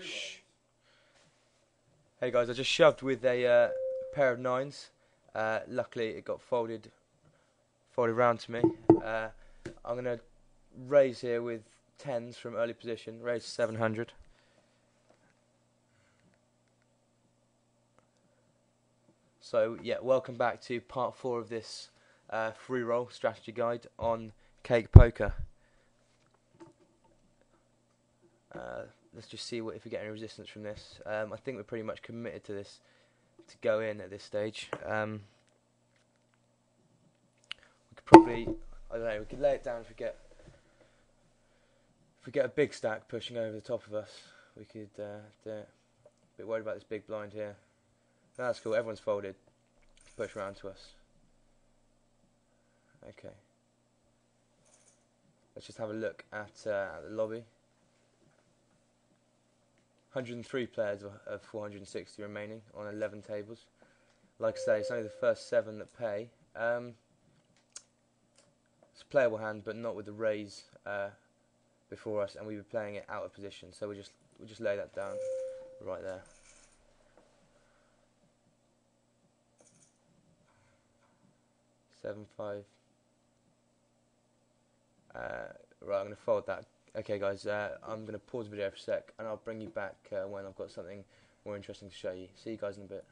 Shh. Hey guys, I just shoved with a pair of nines. Luckily, it got folded round to me. I'm gonna raise here with tens from early position. Raise to 700. So yeah, welcome back to part 4 of this free roll strategy guide on cake poker. Let's just see if we get any resistance from this. I think we're pretty much committed to this to go in at this stage. We could probably, I don't know, we could lay it down if we get a big stack pushing over the top of us. We could do it. A bit worried about this big blind here. No, that's cool. Everyone's folded. Push around to us. Okay. Let's just have a look at the lobby. 103 players of 460 remaining on 11 tables. Like I say, it's only the first 7 that pay. It's a playable hand, but not with the raise before us, and we were playing it out of position. So we just lay that down right there. Seven five. Right, I'm going to fold that. Okay, guys, I'm going to pause the video for a sec, and I'll bring you back when I've got something more interesting to show you. See you guys in a bit.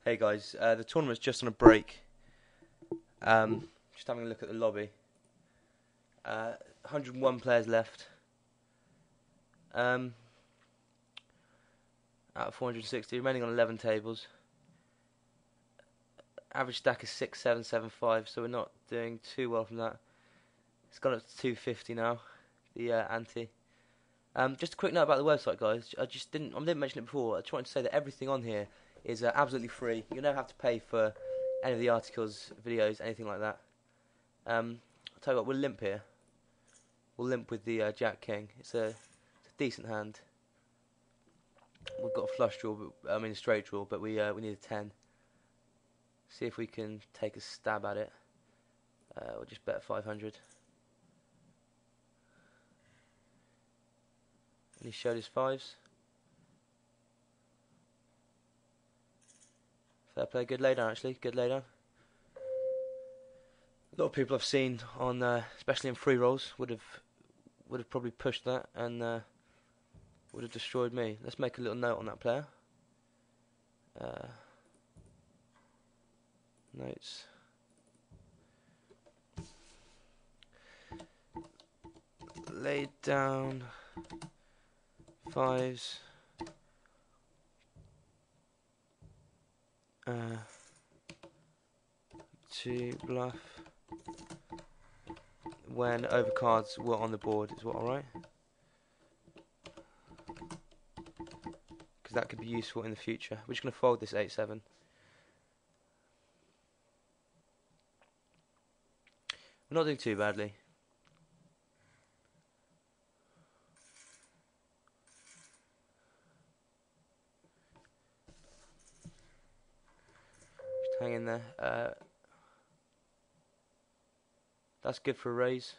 Hey guys, the tournament's just on a break. Just having a look at the lobby. 101 players left. Out of 460, remaining on 11 tables. Average stack is 6775, so we're not doing too well from that. It's gone up to 250 now, the ante. Just a quick note about the website, guys. I didn't mention it before. I just wanted to say that everything on here is absolutely free. You never have to pay for any of the articles, videos, anything like that. I'll tell you what, we'll limp here. We'll limp with the Jack King. It's a decent hand. We've got a flush draw, a straight draw, but we need a 10. See if we can take a stab at it. We'll just bet 500. And he showed his 5s. Fair play, good laydown actually, good laydown. A lot of people I've seen on, especially in free rolls, would have probably pushed that and would have destroyed me. Let's make a little note on that player. Notes. Laid down 5s. To bluff when overcards were on the board is what, alright? Because that could be useful in the future. We're just going to fold this 8-7. We're not doing too badly. Just hang in there. That's good for a raise.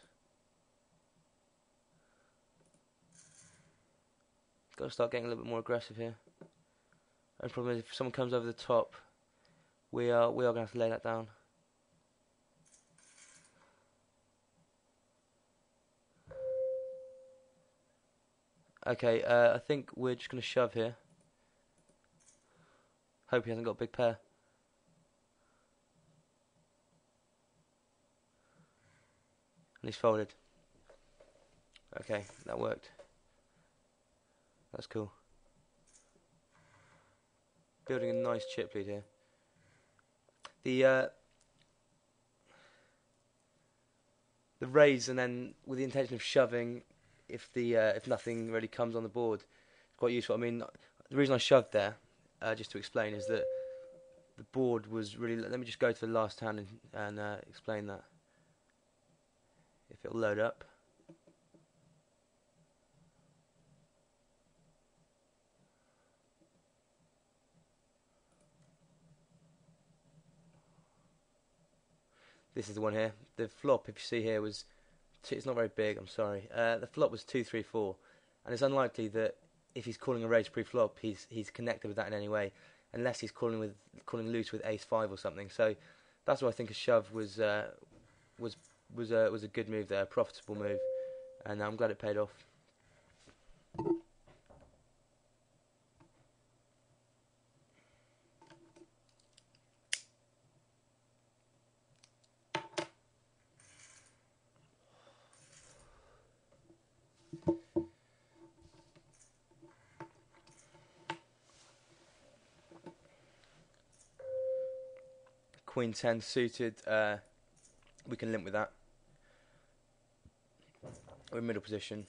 Got to start getting a little bit more aggressive here. And the problem is, if someone comes over the top, we are going to have to lay that down. Okay, I think we're just going to shove here. Hope he hasn't got a big pair. And he's folded. Okay, that worked. That's cool. Building a nice chip lead here. The raise, and then with the intention of shoving, if nothing really comes on the board, it's quite useful. I mean, the reason I shoved there, just to explain, is that the board was really. Let me just go to the last hand and explain that. If it'll load up. This is the one here. The flop, if you see here, was it's not very big. I'm sorry. The flop was 2-3-4, and it's unlikely that if he's calling a raise pre-flop, he's connected with that in any way, unless he's calling loose with ace-5 or something. So that's why I think a shove was a good move there, a profitable move, and I'm glad it paid off. Queen 10 suited, we can limp with that. We're in middle position.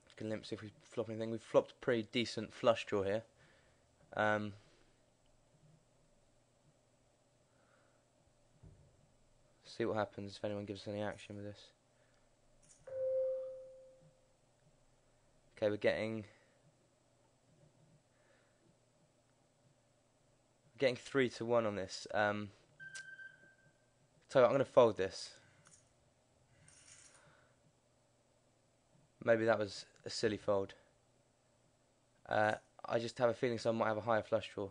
We can limp, see if we flop anything. We've flopped a pretty decent flush draw here. See what happens if anyone gives us any action with this. Okay, we're getting 3-1 on this. So I'm going to fold this. Maybe that was a silly fold. I just have a feeling someone might have a higher flush draw.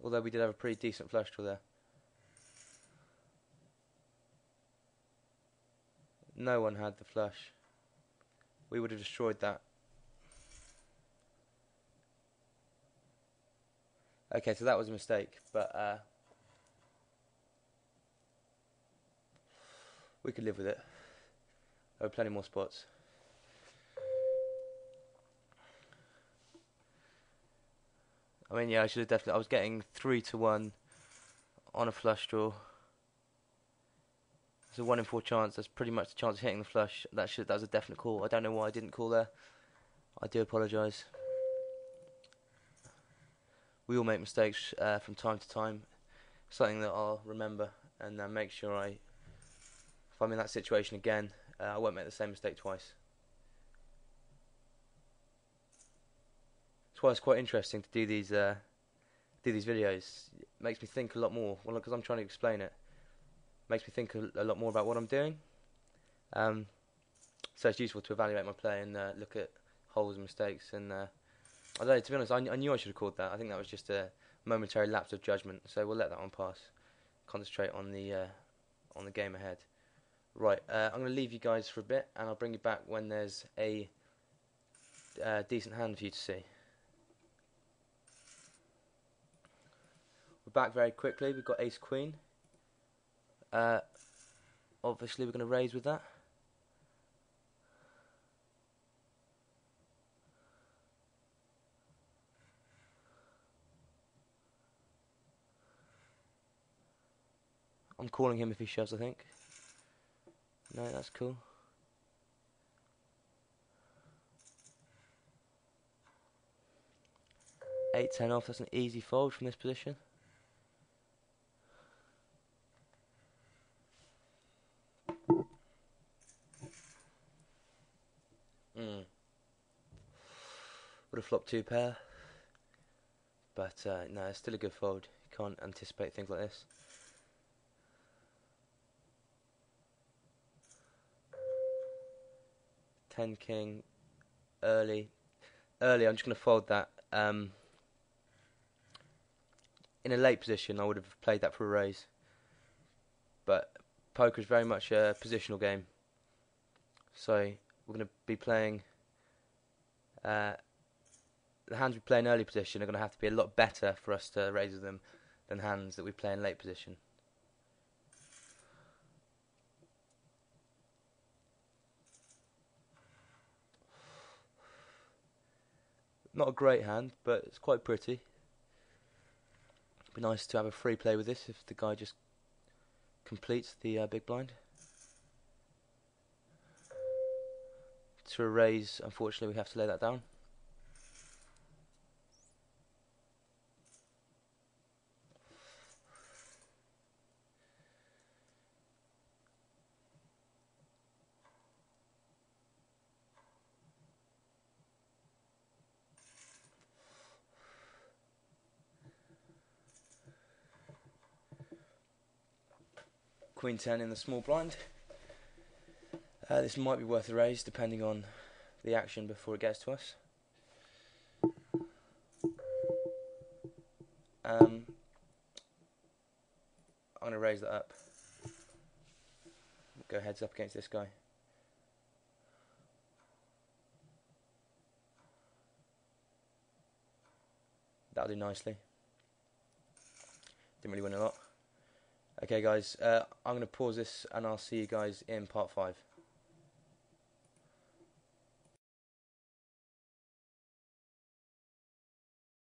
Although we did have a pretty decent flush draw there. No one had the flush. We would have destroyed that. Okay, so that was a mistake, but we could live with it. There are plenty more spots. I mean, yeah, I should have definitely. I was getting 3-1 on a flush draw. It's a 1 in 4 chance. That's pretty much the chance of hitting the flush. That was a definite call. I don't know why I didn't call there. I do apologise. We all make mistakes from time to time. Something that I'll remember and make sure if I'm in that situation again, I won't make the same mistake twice. That's why it's quite interesting to do these videos. It makes me think a lot more. Well, because I'm trying to explain it. Makes me think a lot more about what I'm doing. So it's useful to evaluate my play and look at holes and mistakes. And I don't know, to be honest, I knew I should have called that. I think that was just a momentary lapse of judgment. So we'll let that one pass. Concentrate on the game ahead. Right, I'm going to leave you guys for a bit, and I'll bring you back when there's a decent hand for you to see. We're back very quickly. We've got ace queen. Obviously we're going to raise with that. I'm calling him if he shoves, I think. No, that's cool. Eight, 10 off. That's an easy fold from this position. Would have flopped 2 pair. But no, it's still a good fold. You can't anticipate things like this. Ten king, early. I'm just going to fold that. In a late position, I would have played that for a raise. But poker is very much a positional game. So we're going to be playing. The hands we play in early position are going to have to be a lot better for us to raise them than hands that we play in late position. Not a great hand, but it's quite pretty. It'd be nice to have a free play with this if the guy just completes the big blind. To a raise, unfortunately, we have to lay that down. Queen 10 in the small blind. This might be worth a raise depending on the action before it gets to us. I'm going to raise that up. Go heads up against this guy. That'll do nicely. Didn't really win a lot. Okay guys, I'm going to pause this and I'll see you guys in part 5.